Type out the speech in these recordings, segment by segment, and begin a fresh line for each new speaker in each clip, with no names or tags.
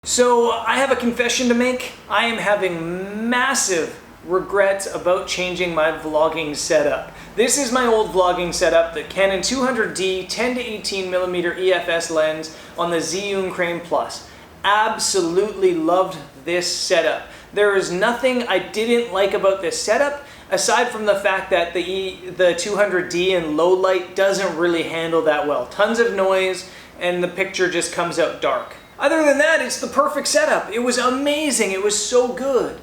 So I have a confession to make. I am having massive regrets about changing my vlogging setup. This is my old vlogging setup, the Canon 200D 10 to 18mm EFS lens on the Zhiyun Crane Plus. Absolutely loved this setup. There is nothing I didn't like about this setup, aside from the fact that the 200D in low light doesn't really handle that well. Tons of noise and the picture just comes out dark. Other than that, it's the perfect setup. It was amazing. It was so good.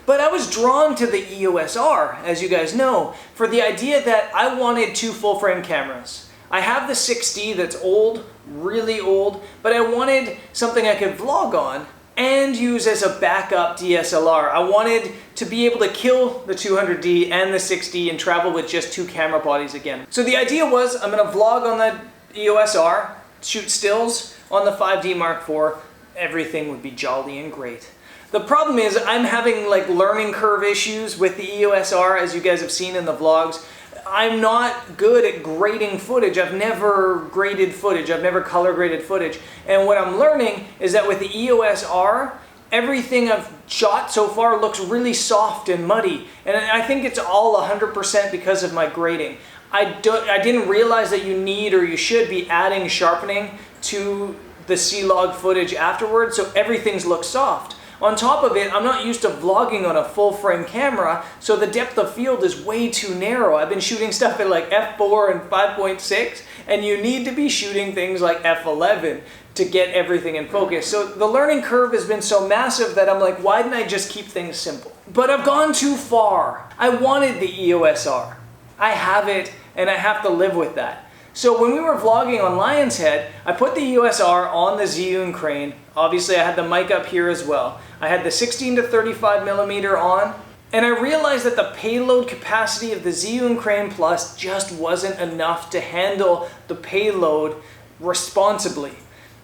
But I was drawn to the EOS R, as you guys know, for the idea that I wanted two full-frame cameras. I have the 6D that's old, really old, but I wanted something I could vlog on and use as a backup DSLR. I wanted to be able to kill the 200D and the 6D and travel with just two camera bodies again. So the idea was I'm going to vlog on the EOS R, shoot stills on the 5D Mark IV, everything would be jolly and great. The problem is I'm having like learning curve issues with the EOS R, as you guys have seen in the vlogs. I'm not good at grading footage. I've never graded footage. I've never color graded footage. And what I'm learning is that with the EOS R, everything I've shot so far looks really soft and muddy. And I think it's all 100% because of my grading. I didn't realize that you need or you should be adding sharpening to the C-Log footage afterwards, so everything's look soft. On top of it, I'm not used to vlogging on a full-frame camera, so the depth of field is way too narrow. I've been shooting stuff at like f4 and 5.6, and you need to be shooting things like f11 to get everything in focus. So the learning curve has been so massive that I'm like, why didn't I just keep things simple? But I've gone too far. I wanted the EOS R. I have it, and I have to live with that. So when we were vlogging on Lion's Head, I put the EOS R on the Zhiyun Crane. Obviously I had the mic up here as well. I had the 16 to 35mm on, and I realized that the payload capacity of the Zhiyun Crane Plus just wasn't enough to handle the payload responsibly.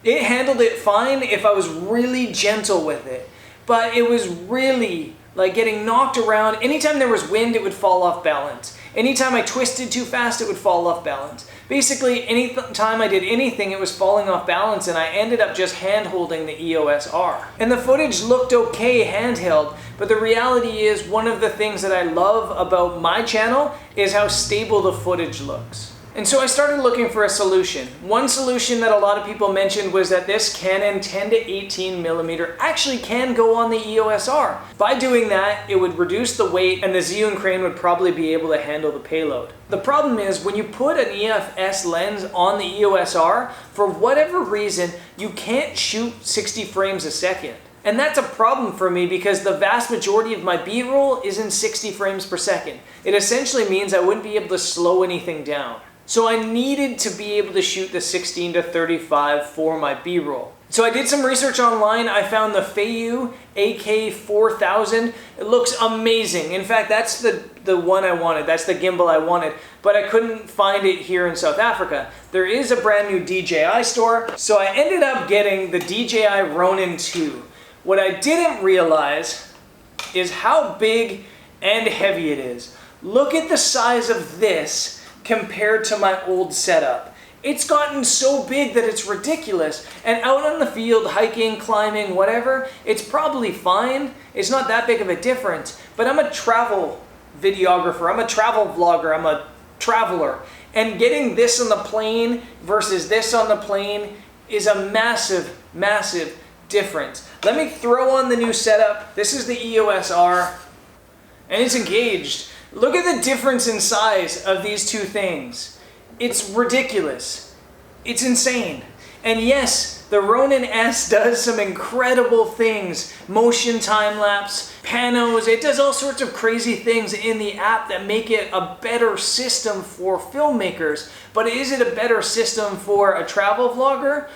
It handled it fine if I was really gentle with it, but it was really like getting knocked around. Anytime there was wind, it would fall off balance. Anytime I twisted too fast, it would fall off balance. Basically, any time I did anything, it was falling off balance, and I ended up just hand-holding the EOS R. And the footage looked okay handheld, but the reality is one of the things that I love about my channel is how stable the footage looks. And so I started looking for a solution. One solution that a lot of people mentioned was that this Canon 10 to 18mm actually can go on the EOS R. By doing that, it would reduce the weight and the Zhiyun Crane would probably be able to handle the payload. The problem is when you put an EFS lens on the EOS R, for whatever reason, you can't shoot 60 frames a second. And that's a problem for me because the vast majority of my B-roll is in 60 frames per second. It essentially means I wouldn't be able to slow anything down. So I needed to be able to shoot the 16 to 35 for my B-roll. So I did some research online. I found the Feiyu AK4000. It looks amazing. In fact, that's the one I wanted. That's the gimbal I wanted. But I couldn't find it here in South Africa. There is a brand new DJI store. So I ended up getting the DJI Ronin-S. What I didn't realize is how big and heavy it is. Look at the size of this compared to my old setup. It's gotten so big that it's ridiculous. And out on the field, hiking, climbing, whatever, it's probably fine. It's not that big of a difference. But I'm a travel videographer. I'm a travel vlogger. I'm a traveler. And getting this on the plane versus this on the plane is a massive, massive difference. Let me throw on the new setup. This is the EOS R, and it's engaged. Look at the difference in size of these two things. It's ridiculous. It's insane. And yes, the Ronin-S does some incredible things. Motion time-lapse, panos, it does all sorts of crazy things in the app that make it a better system for filmmakers. But is it a better system for a travel vlogger?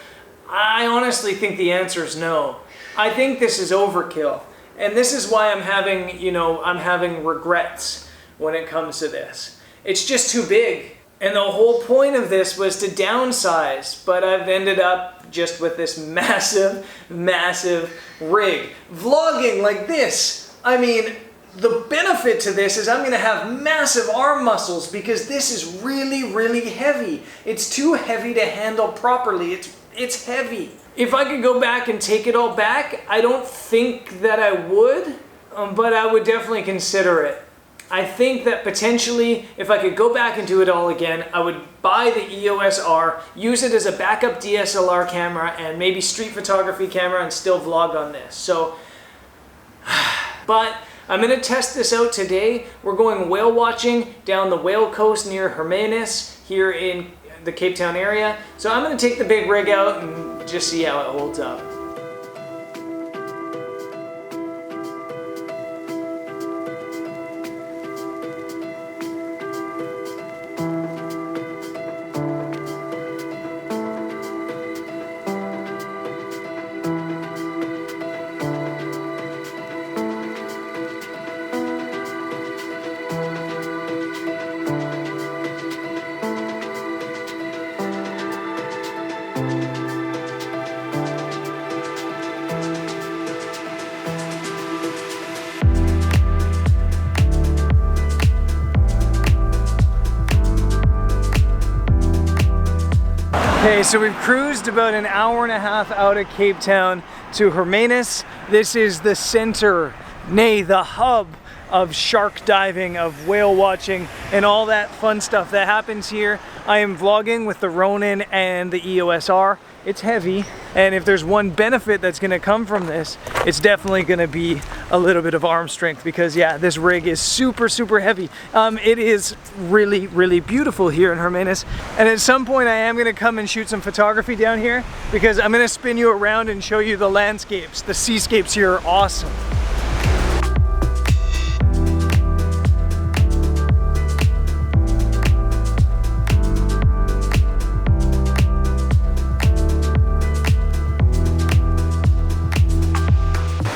I honestly think the answer is no. I think this is overkill. And this is why I'm having regrets when it comes to this. It's just too big. And the whole point of this was to downsize, but I've ended up just with this massive, massive rig. Vlogging like this, I mean, the benefit to this is I'm gonna have massive arm muscles because this is really, really heavy. It's too heavy to handle properly. It's heavy. If I could go back and take it all back, I don't think that I would, but I would definitely consider it. I think that potentially, if I could go back and do it all again, I would buy the EOS R, use it as a backup DSLR camera and maybe street photography camera and still vlog on this. So, but I'm going to test this out today. We're going whale watching down the whale coast near Hermanus here in the Cape Town area. So I'm going to take the big rig out and just see how it holds up. Okay, so we've cruised about an hour and a half out of Cape Town to Hermanus. This is the center, nay, the hub of shark diving, of whale watching, and all that fun stuff that happens here. I am vlogging with the Ronin and the EOS R. It's heavy, and if there's one benefit that's gonna come from this, it's definitely gonna be a little bit of arm strength, because yeah, this rig is super, super heavy. It is really, really beautiful here in Hermanus, and at some point I am gonna come and shoot some photography down here, because I'm gonna spin you around and show you the landscapes. The seascapes here are awesome.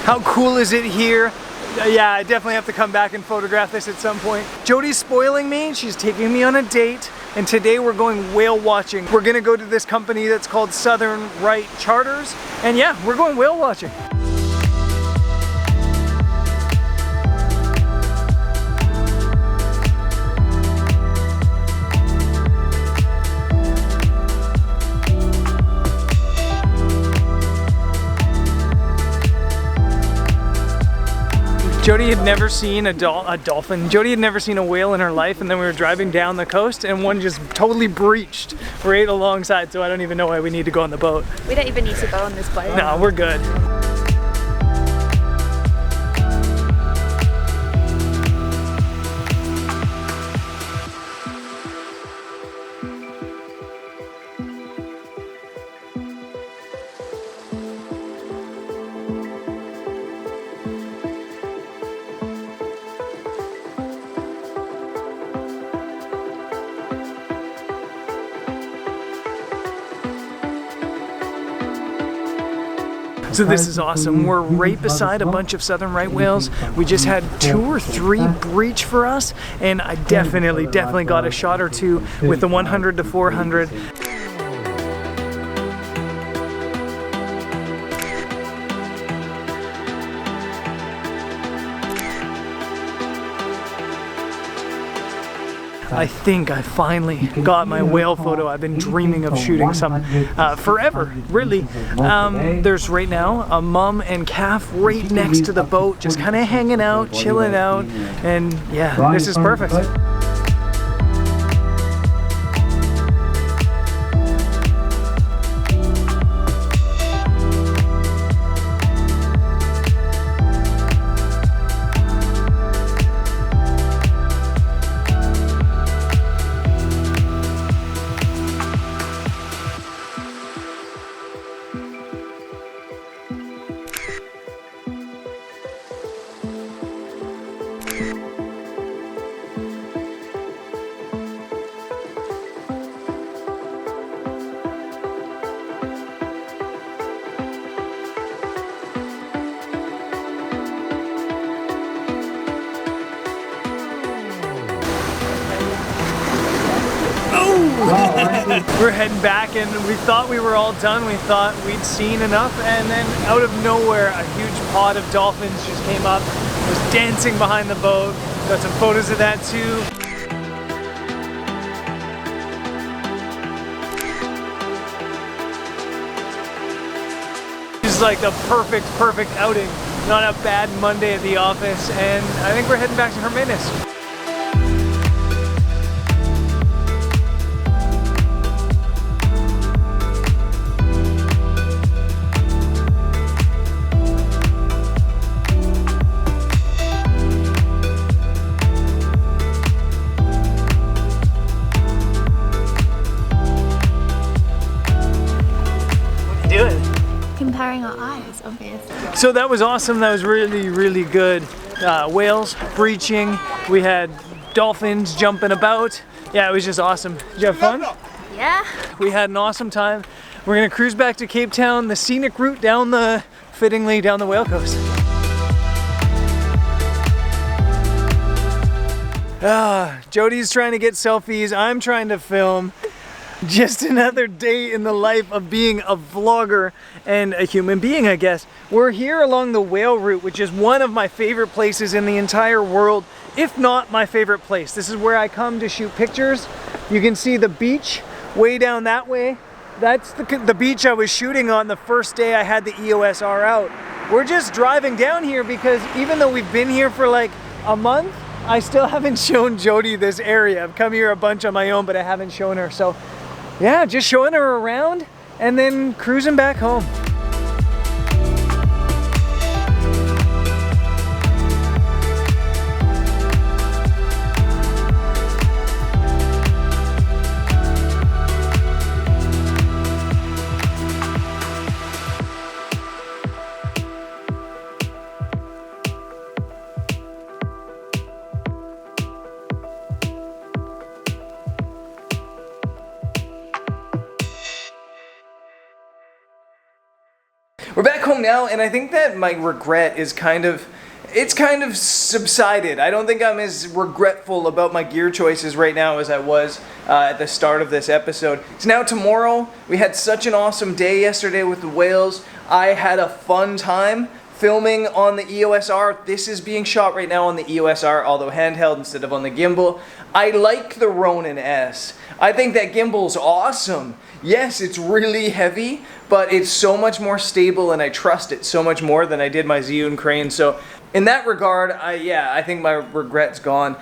How cool is it here? Yeah, I definitely have to come back and photograph this at some point. Jody's spoiling me. She's taking me on a date, and today we're going whale watching. We're gonna go to this company that's called Southern Right Charters, and yeah, we're going whale watching. Jody had never seen a dolphin. Jody had never seen a whale in her life, and then we were driving down the coast and one just totally breached right alongside, so I don't even know why we need to go on the boat.
We don't even need to go on this boat.
No, we're good. So this is awesome. We're right beside a bunch of southern right whales. We just had 2 or 3 breach for us, and I definitely got a shot or 2 with the 100 to 400. I think I finally got my whale photo. I've been dreaming of shooting some forever, really. There's right now a mom and calf right next to the boat, just kind of hanging out, chilling out, and yeah, this is perfect. We're heading back, and we thought we were all done. We thought we'd seen enough, and then out of nowhere a huge pod of dolphins just came up, was dancing behind the boat. Got some photos of that too. is like the perfect outing. Not a bad Monday at the office, and I think we're heading back to Hermanus.
Comparing our eyes, obviously.
So that was awesome. That was really good. Whales breaching. We had dolphins jumping about. Yeah, it was just awesome. Did you have fun?
Yeah.
We had an awesome time. We're gonna cruise back to Cape Town, the scenic route fittingly down the Whale Coast. Jody's trying to get selfies. I'm trying to film. Just another day in the life of being a vlogger and a human being, I guess. We're here along the whale route, which is one of my favorite places in the entire world, if not my favorite place. This is where I come to shoot pictures. You can see the beach way down that way. That's the beach I was shooting on the first day I had the EOS R out. We're just driving down here because even though we've been here for like a month, I still haven't shown Jody this area. I've come here a bunch on my own, but I haven't shown her. So yeah, just showing her around and then cruising back home. We're back home now, and I think that my regret is kind of subsided. I don't think I'm as regretful about my gear choices right now as I was at the start of this episode. It's now tomorrow. We had such an awesome day yesterday with the whales. I had a fun time filming on the EOS R. This is being shot right now on the EOS R, although handheld instead of on the gimbal. I like the Ronin-S. I think that gimbal's awesome. Yes, it's really heavy, but it's so much more stable and I trust it so much more than I did my Zhiyun crane. So in that regard, I think my regret's gone.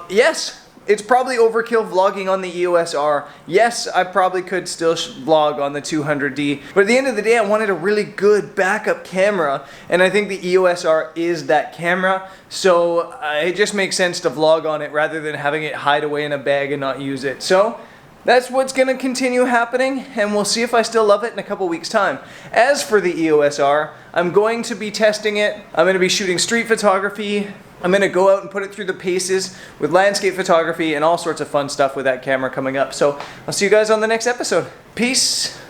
Yes, it's probably overkill vlogging on the EOS R. Yes, I probably could still vlog on the 200D, but at the end of the day, I wanted a really good backup camera, and I think the EOS R is that camera, so it just makes sense to vlog on it rather than having it hide away in a bag and not use it. So that's what's going to continue happening, and we'll see if I still love it in a couple weeks' time. As for the EOS R, I'm going to be testing it. I'm going to be shooting street photography. I'm going to go out and put it through the paces with landscape photography and all sorts of fun stuff with that camera coming up. So I'll see you guys on the next episode. Peace.